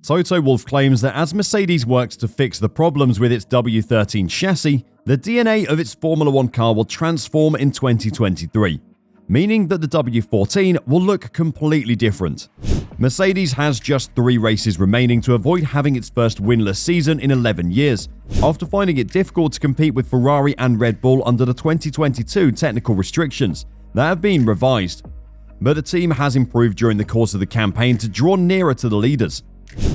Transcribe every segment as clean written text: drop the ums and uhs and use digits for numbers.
Toto Wolff claims that as Mercedes works to fix the problems with its W13 chassis, the DNA of its Formula 1 car will transform in 2023, meaning that the W14 will look completely different. Mercedes has just 3 races remaining to avoid having its first winless season in 11 years, after finding it difficult to compete with Ferrari and Red Bull under the 2022 technical restrictions that have been revised. But the team has improved during the course of the campaign to draw nearer to the leaders.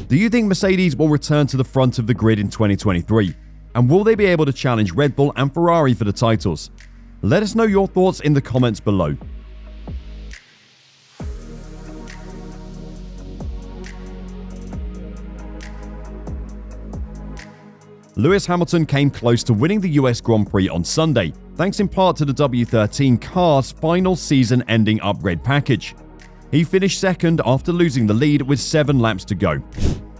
Do you think Mercedes will return to the front of the grid in 2023? And will they be able to challenge Red Bull and Ferrari for the titles? Let us know your thoughts in the comments below. Lewis Hamilton came close to winning the US Grand Prix on Sunday, thanks in part to the W13 car's final season-ending upgrade package. He finished second after losing the lead with 7 laps to go.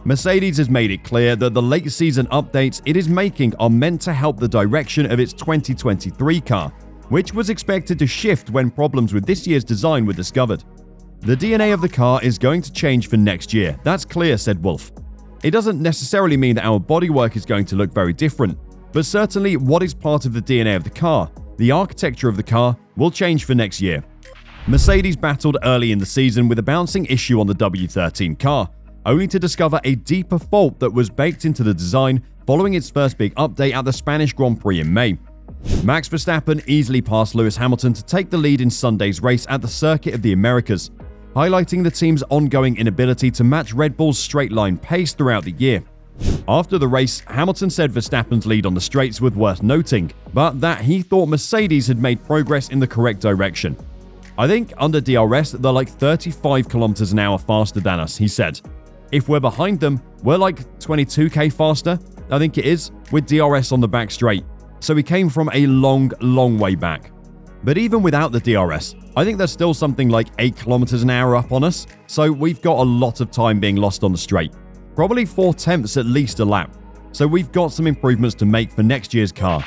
Mercedes has made it clear that the late season updates it is making are meant to help the direction of its 2023 car, which was expected to shift when problems with this year's design were discovered. The DNA of the car is going to change for next year, that's clear, said Wolff. It doesn't necessarily mean that our bodywork is going to look very different, but certainly what is part of the DNA of the car, the architecture of the car, will change for next year. Mercedes battled early in the season with a bouncing issue on the W13 car, only to discover a deeper fault that was baked into the design following its first big update at the Spanish Grand Prix in May. Max Verstappen easily passed Lewis Hamilton to take the lead in Sunday's race at the Circuit of the Americas, highlighting the team's ongoing inability to match Red Bull's straight-line pace throughout the year. After the race, Hamilton said Verstappen's lead on the straights was worth noting, but that he thought Mercedes had made progress in the correct direction. "I think under DRS they're like 35 km an hour faster than us," he said. "If we're behind them, we're like 22k faster, I think it is, with DRS on the back straight. So we came from a long way back." But even without the DRS, I think there's still something like 8 km an hour up on us, so we've got a lot of time being lost on the straight. Probably 4/10 at least a lap. So we've got some improvements to make for next year's car.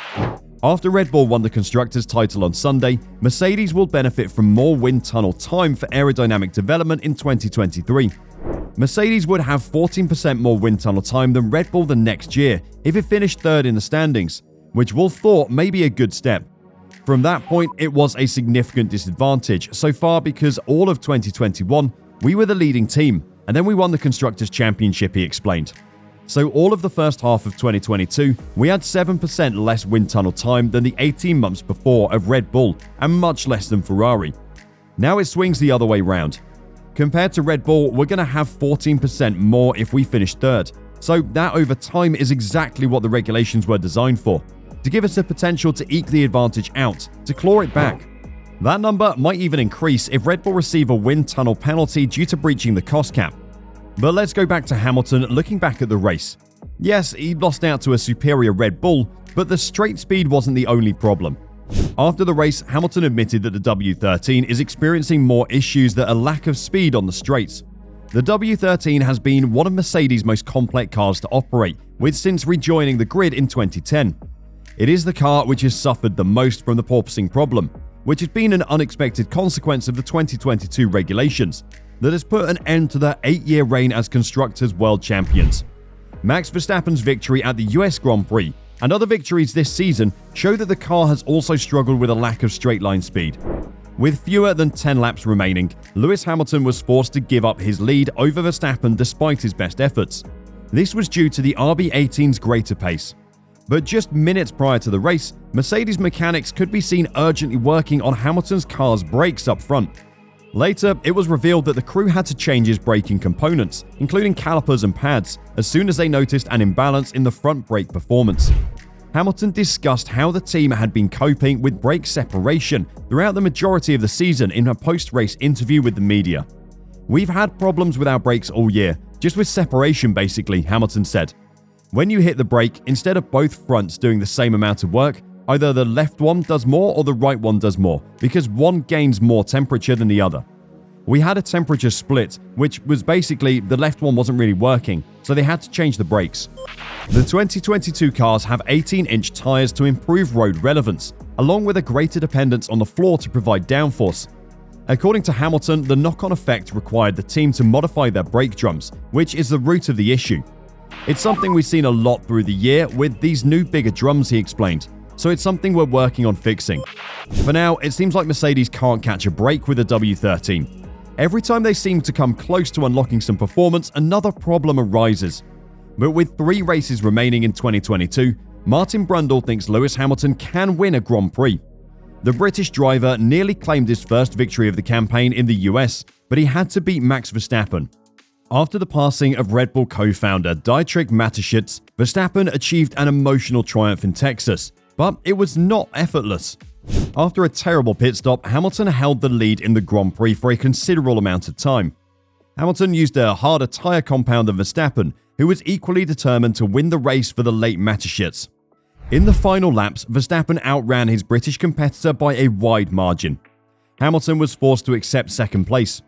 After Red Bull won the Constructors' title on Sunday, Mercedes will benefit from more wind tunnel time for aerodynamic development in 2023. Mercedes would have 14% more wind tunnel time than Red Bull the next year if it finished third in the standings, which Wolff thought may be a good step. From that point, it was a significant disadvantage so far because all of 2021, we were the leading team, and then we won the Constructors' Championship, he explained. So all of the first half of 2022, we had 7% less wind tunnel time than the 18 months before of Red Bull and much less than Ferrari. Now it swings the other way round. Compared to Red Bull, we're going to have 14% more if we finish third. So that over time is exactly what the regulations were designed for, to give us the potential to eke the advantage out, to claw it back. That number might even increase if Red Bull receive a wind tunnel penalty due to breaching the cost cap. But let's go back to Hamilton looking back at the race. Yes, he lost out to a superior Red Bull, but the straight speed wasn't the only problem. After the race, Hamilton admitted that the W13 is experiencing more issues than a lack of speed on the straights. The W13 has been one of Mercedes' most complex cars to operate with since rejoining the grid in 2010. It is the car which has suffered the most from the porpoising problem, which has been an unexpected consequence of the 2022 regulations that has put an end to their 8-year reign as Constructors' World Champions. Max Verstappen's victory at the US Grand Prix and other victories this season show that the car has also struggled with a lack of straight-line speed. With fewer than 10 laps remaining, Lewis Hamilton was forced to give up his lead over Verstappen despite his best efforts. This was due to the RB18's greater pace. But just minutes prior to the race, Mercedes mechanics could be seen urgently working on Hamilton's car's brakes up front. Later, it was revealed that the crew had to change his braking components, including calipers and pads, as soon as they noticed an imbalance in the front brake performance. Hamilton discussed how the team had been coping with brake separation throughout the majority of the season in a post-race interview with the media. "We've had problems with our brakes all year, just with separation basically," Hamilton said. "When you hit the brake, instead of both fronts doing the same amount of work, either the left one does more or the right one does more, because one gains more temperature than the other. We had a temperature split, which was basically the left one wasn't really working, so they had to change the brakes." The 2022 cars have 18-inch tires to improve road relevance, along with a greater dependence on the floor to provide downforce. According to Hamilton, the knock-on effect required the team to modify their brake drums, which is the root of the issue. It's something we've seen a lot through the year with these new bigger drums, he explained, so it's something we're working on fixing. For now, it seems like Mercedes can't catch a break with the W13. Every time they seem to come close to unlocking some performance, another problem arises. But with 3 races remaining in 2022, Martin Brundle thinks Lewis Hamilton can win a Grand Prix. The British driver nearly claimed his first victory of the campaign in the US, but he had to beat Max Verstappen. After the passing of Red Bull co-founder Dietrich Mateschitz, Verstappen achieved an emotional triumph in Texas, but it was not effortless. After a terrible pit stop, Hamilton held the lead in the Grand Prix for a considerable amount of time. Hamilton used a harder tyre compound than Verstappen, who was equally determined to win the race for the late Mateschitz. In the final laps, Verstappen outran his British competitor by a wide margin. Hamilton was forced to accept second place.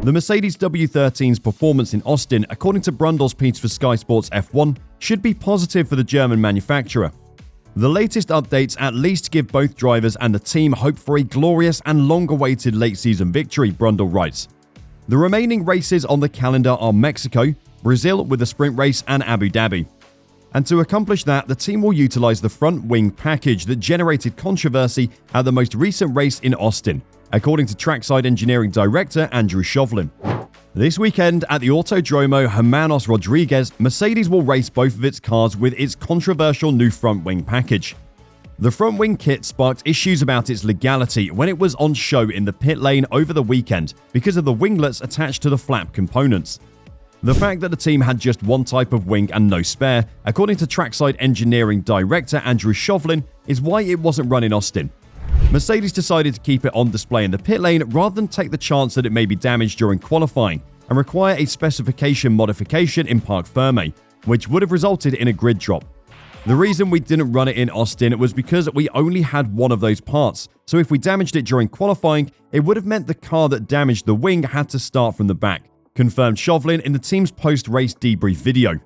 The Mercedes W13's performance in Austin, according to Brundle's piece for Sky Sports F1, should be positive for the German manufacturer. The latest updates at least give both drivers and the team hope for a glorious and long-awaited late-season victory, Brundle writes. The remaining races on the calendar are Mexico, Brazil with a sprint race, and Abu Dhabi. And to accomplish that, the team will utilize the front wing package that generated controversy at the most recent race in Austin, according to trackside engineering director Andrew Shovlin. This weekend at the Autodromo Hermanos Rodriguez, Mercedes will race both of its cars with its controversial new front wing package. The front wing kit sparked issues about its legality when it was on show in the pit lane over the weekend because of the winglets attached to the flap components. The fact that the team had just one type of wing and no spare, according to trackside engineering director Andrew Shovlin, is why it wasn't run in Austin. Mercedes decided to keep it on display in the pit lane rather than take the chance that it may be damaged during qualifying and require a specification modification in Parc Fermé, which would have resulted in a grid drop. The reason we didn't run it in Austin was because we only had one of those parts, so if we damaged it during qualifying, it would have meant the car that damaged the wing had to start from the back, confirmed Shovlin in the team's post-race debrief video.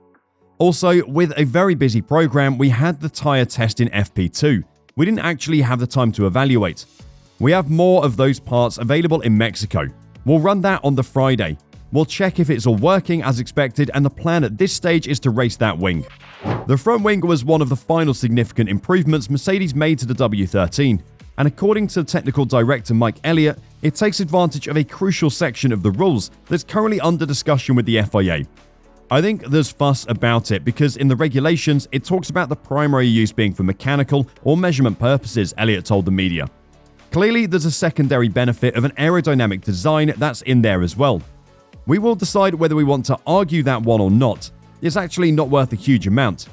Also, with a very busy program, we had the tyre test in FP2. We didn't actually have the time to evaluate. We have more of those parts available in Mexico. We'll run that on the Friday. We'll check if it's all working as expected, and the plan at this stage is to race that wing. The front wing was one of the final significant improvements Mercedes made to the W13, and according to technical director Mike Elliott, it takes advantage of a crucial section of the rules that's currently under discussion with the FIA. I think there's fuss about it because in the regulations, it talks about the primary use being for mechanical or measurement purposes, Elliott told the media. Clearly, there's a secondary benefit of an aerodynamic design that's in there as well. We will decide whether we want to argue that one or not. It's actually not worth a huge amount.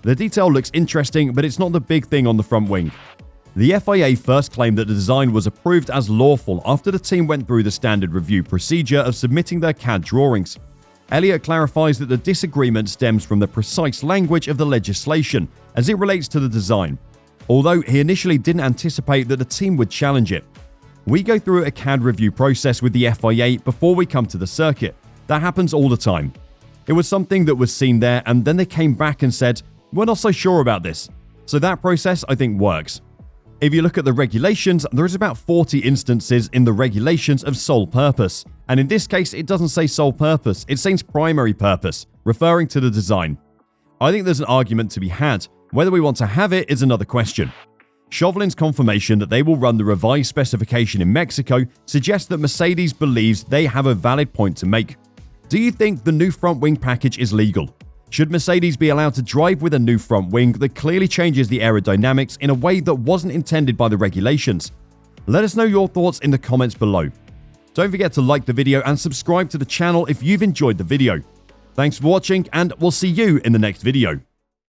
The detail looks interesting, but it's not the big thing on the front wing. The FIA first claimed that the design was approved as lawful after the team went through the standard review procedure of submitting their CAD drawings. Elliott clarifies that the disagreement stems from the precise language of the legislation as it relates to the design, although he initially didn't anticipate that the team would challenge it. We go through a CAD review process with the FIA before we come to the circuit. That happens all the time. It was something that was seen there, and then they came back and said, "We're not so sure about this." So that process, I think, works. If you look at the regulations, there is about 40 instances in the regulations of sole purpose. And in this case, it doesn't say sole purpose, it says primary purpose, referring to the design. I think there's an argument to be had. Whether we want to have it is another question. Shovlin's confirmation that they will run the revised specification in Mexico suggests that Mercedes believes they have a valid point to make. Do you think the new front wing package is legal? Should Mercedes be allowed to drive with a new front wing that clearly changes the aerodynamics in a way that wasn't intended by the regulations? Let us know your thoughts in the comments below. Don't forget to like the video and subscribe to the channel if you've enjoyed the video. Thanks for watching, and we'll see you in the next video.